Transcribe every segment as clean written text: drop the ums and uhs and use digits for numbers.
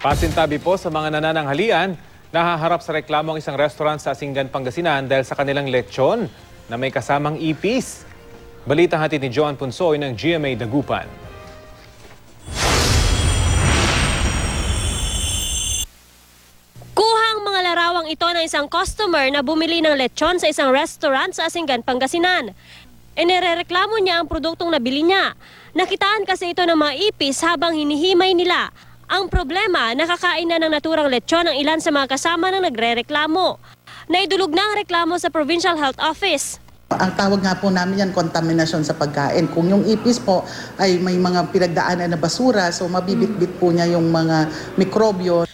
Pasintabi po sa mga nanananghalian, nahaharap sa reklamo ang isang restaurant sa Asinggan, Pangasinan dahil sa kanilang lechon na may kasamang ipis. Balita hatid ni Joan Punsoy ng GMA Dagupan. Kuhang mga larawang ito ng isang customer na bumili ng lechon sa isang restaurant sa Asinggan, Pangasinan. Inirereklamo niya ang produktong nabili niya. Nakitaan kasi ito ng mga ipis habang hinihimay nila. Ang problema, nakakain na ng naturang lechon ang ilan sa mga kasama ng nagrereklamo. Naidulog na ang reklamo sa Provincial Health Office. Ang tawag nga po namin yan, kontaminasyon sa pagkain. Kung yung ipis po ay may mga pinagdaanan na basura, so mabibitbit po niya yung mga mikrobyo.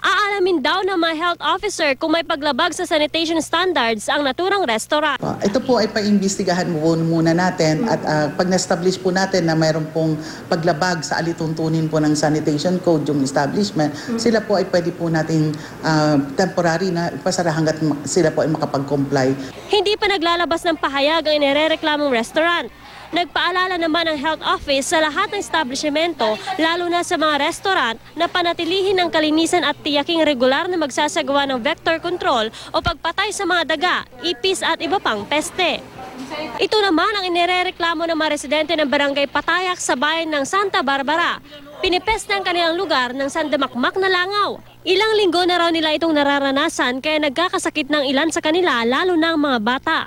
Aalamin daw ng mga health officer kung may paglabag sa sanitation standards ang naturang restaurant. Ito po ay paimbestigahan muna natin at pag na-establish po natin na mayroon pong paglabag sa alituntunin po ng sanitation code yung establishment, sila po ay pwede po natin temporary na ipasara hanggat sila po ay makapag-comply. Hindi pa naglalabas ng pahayag ang inirereklamong restaurant. Nagpaalala naman ang health office sa lahat ng establishmento, lalo na sa mga restaurant, na panatilihin ang kalinisan at tiyaking regular na magsasagawa ng vector control o pagpatay sa mga daga, ipis at iba pang peste. Ito naman ang inirereklamo ng mga residente ng Barangay Patayak sa bayan ng Santa Barbara. Pinipeste ang kanilang lugar ng sandamakmak na langaw. Ilang linggo na raw nila itong nararanasan kaya nagkakasakit ng ilan sa kanila, lalo na ang mga bata.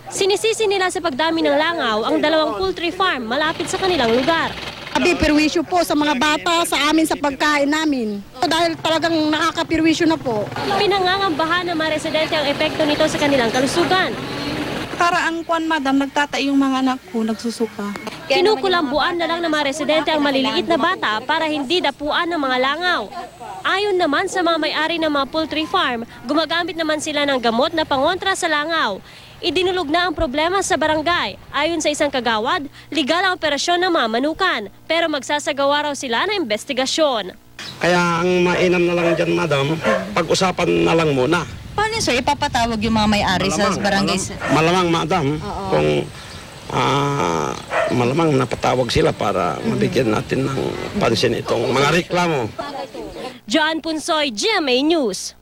Sinisisi nila sa pagdami ng langaw ang 2 poultry farm malapit sa kanilang lugar. Perwisyo po sa mga bata, sa amin, sa pagkain namin. Dahil talagang nakakapirwisyo na po. Pinangangambahan ng mga residente ang epekto nito sa kanilang kalusugan. Para ang kwan, madam, nagtatay yung mga anak ko, nagsusuka. Kinukulambuan na lang ng mga residente ang maliliit na bata para hindi dapuan ng mga langaw. Ayon naman sa mga may-ari ng mga poultry farm, gumagamit naman sila ng gamot na pangontra sa langaw. Idinulog na ang problema sa barangay. Ayon sa isang kagawad, legal ang operasyon ng mga manukan, pero magsasagawa raw sila ng investigasyon. Kaya ang mainam na lang dyan, madam, pag-usapan na lang muna. Paano sir, ipapatawag yung mga may-ari sa barangay? Malamang, madam, kung malamang napatawag sila para mabigyan natin ng pansin itong mga reklamo. Joan Punsoy, GMA News.